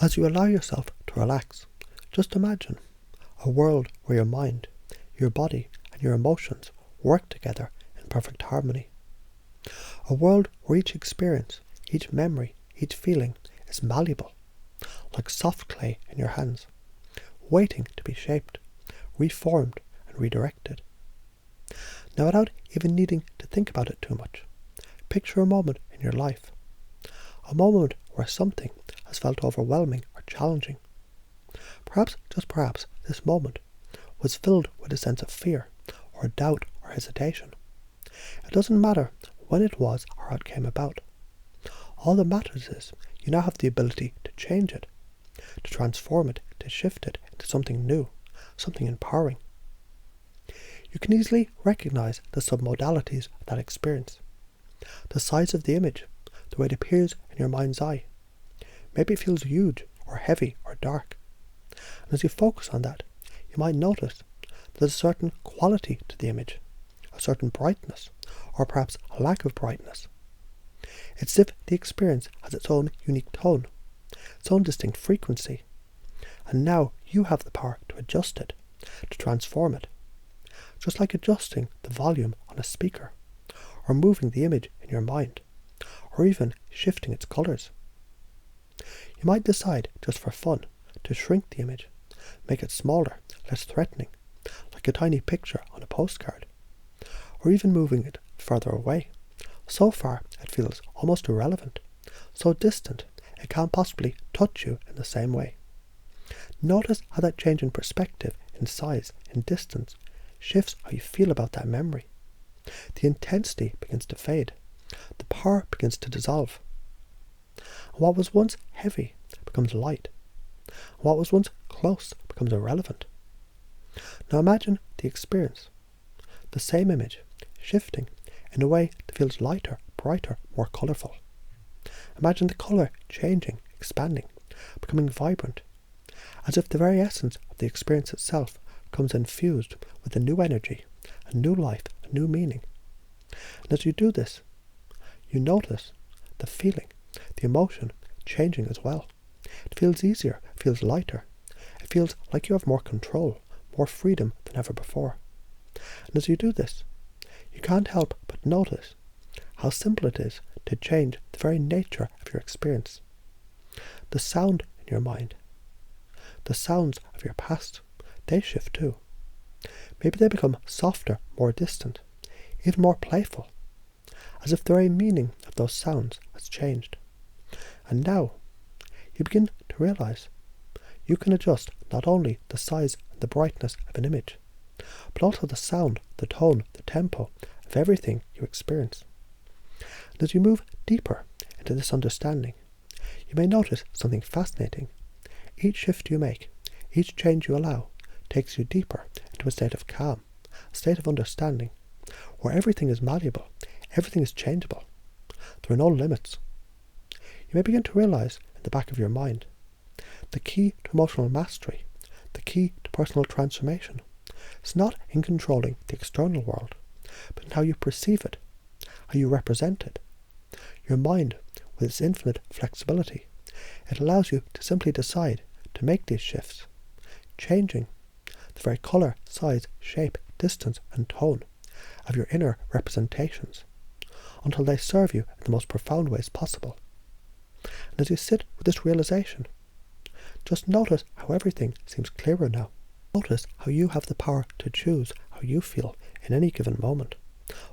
As you allow yourself to relax, just imagine a world where your mind, your body, and your emotions work together in perfect harmony. A world where each experience, each memory, each feeling is malleable, like soft clay in your hands, waiting to be shaped, reformed, and redirected. Now, without even needing to think about it too much, picture a moment in your life, a moment where something has felt overwhelming or challenging. Perhaps, just perhaps, this moment was filled with a sense of fear, or doubt, or hesitation. It doesn't matter when it was or how it came about. All that matters is you now have the ability to change it, to transform it, to shift it into something new, something empowering. You can easily recognize the submodalities of that experience. The size of the image, the way it appears in your mind's eye. Maybe it feels huge or heavy or dark. And as you focus on that, you might notice there's a certain quality to the image, a certain brightness, or perhaps a lack of brightness. It's as if the experience has its own unique tone, its own distinct frequency, and now you have the power to adjust it, to transform it, just like adjusting the volume on a speaker, or moving the image in your mind, or even shifting its colours. You might decide, just for fun, to shrink the image, make it smaller, less threatening, like a tiny picture on a postcard, or even moving it further away. So far it feels almost irrelevant, so distant it can't possibly touch you in the same way. Notice how that change in perspective, in size, in distance, shifts how you feel about that memory. The intensity begins to fade, the power begins to dissolve. And what was once heavy becomes light, and what was once close becomes irrelevant. Now imagine the experience, the same image, shifting in a way that feels lighter, brighter, more colourful. Imagine the colour changing, expanding, becoming vibrant, as if the very essence of the experience itself comes infused with a new energy, a new life, a new meaning. And as you do this, you notice the feeling, the emotion changing as well. It feels easier, it feels lighter. It feels like you have more control, more freedom than ever before. And as you do this, you can't help but notice how simple it is to change the very nature of your experience. The sound in your mind, the sounds of your past, they shift too. Maybe they become softer, more distant, even more playful, as if the very meaning of those sounds has changed. And now, you begin to realize you can adjust not only the size and the brightness of an image, but also the sound, the tone, the tempo of everything you experience. And as you move deeper into this understanding, you may notice something fascinating. Each shift you make, each change you allow, takes you deeper into a state of calm, a state of understanding, where everything is malleable, everything is changeable. There are no limits. You may begin to realize in the back of your mind the key to emotional mastery, the key to personal transformation, is not in controlling the external world, but in how you perceive it, how you represent it. Your mind, with its infinite flexibility, it allows you to simply decide to make these shifts, changing the very colour, size, shape, distance and tone of your inner representations until they serve you in the most profound ways possible. And as you sit with this realization, just notice how everything seems clearer now. Notice how you have the power to choose how you feel in any given moment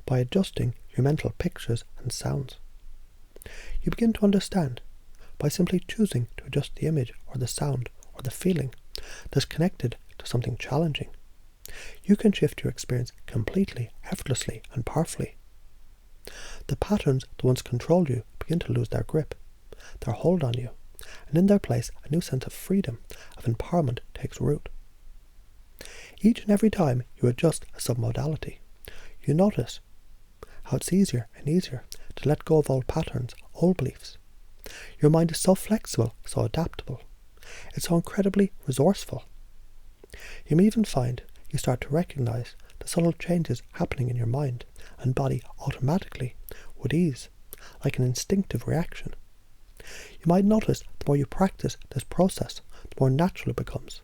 by adjusting your mental pictures and sounds. You begin to understand by simply choosing to adjust the image or the sound or the feeling that's connected to something challenging. You can shift your experience completely, effortlessly and powerfully. The patterns that once controlled you begin to lose their grip, their hold on you, and in their place a new sense of freedom, of empowerment takes root. Each and every time you adjust a submodality, you notice how it's easier and easier to let go of old patterns, old beliefs. Your mind is so flexible, so adaptable. It's so incredibly resourceful. You may even find you start to recognize the subtle changes happening in your mind and body automatically, with ease, like an instinctive reaction. You might notice the more you practice this process, the more natural it becomes,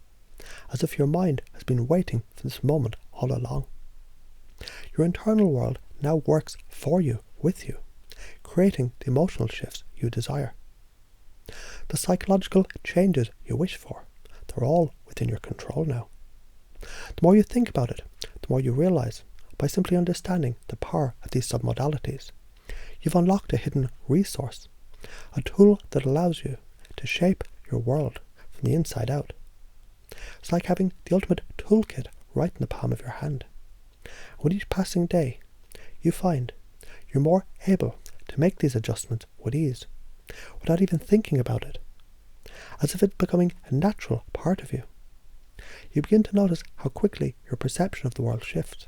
as if your mind has been waiting for this moment all along. Your internal world now works for you, with you, creating the emotional shifts you desire. The psychological changes you wish for, they're all within your control now. The more you think about it, the more you realize, by simply understanding the power of these submodalities, you've unlocked a hidden resource, a tool that allows you to shape your world from the inside out. It's like having the ultimate toolkit right in the palm of your hand. With each passing day, you find you're more able to make these adjustments with ease, without even thinking about it, as if it's becoming a natural part of you. You begin to notice how quickly your perception of the world shifts,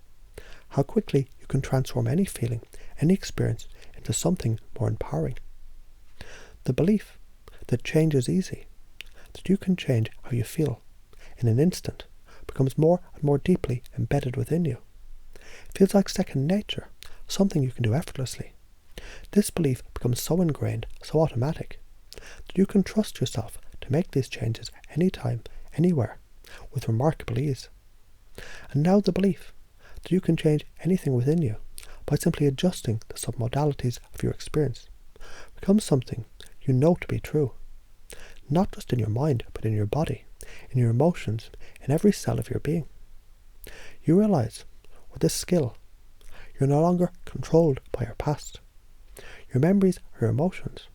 how quickly you can transform any feeling, any experience, into something more empowering. The belief that change is easy, that you can change how you feel in an instant, becomes more and more deeply embedded within you. It feels like second nature, something you can do effortlessly. This belief becomes so ingrained, so automatic, that you can trust yourself to make these changes anytime, anywhere, with remarkable ease. And now the belief that you can change anything within you by simply adjusting the submodalities of your experience becomes something you know to be true, not just in your mind, but in your body, in your emotions, in every cell of your being. You realize, with this skill, you're no longer controlled by your past, your memories or your emotions.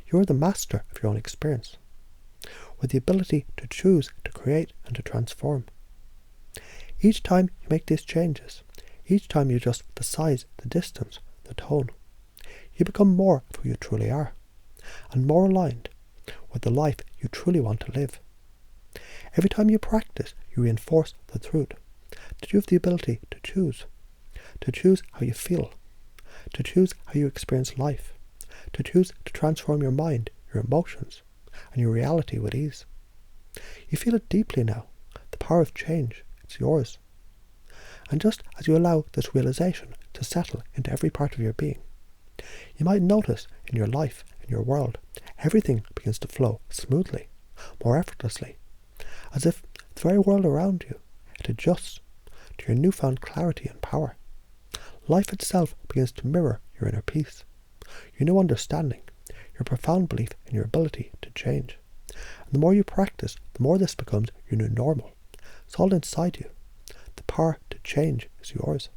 You're the master of your own experience, with the ability to choose to create and to transform. Each time you make these changes, each time you adjust the size, the distance, the tone, you become more of who you truly are, and more aligned with the life you truly want to live. Every time you practice, you reinforce the truth that you have the ability to choose how you feel, to choose how you experience life, to choose to transform your mind, your emotions, and your reality with ease. You feel it deeply now, the power of change, it's yours. And just as you allow this realization to settle into every part of your being, you might notice in your life, in your world, everything begins to flow smoothly, more effortlessly, as if the very world around you, it adjusts to your newfound clarity and power. Life itself begins to mirror your inner peace, your new understanding, your profound belief in your ability to change. And the more you practice, the more this becomes your new normal. It's all inside you. The power to change is yours.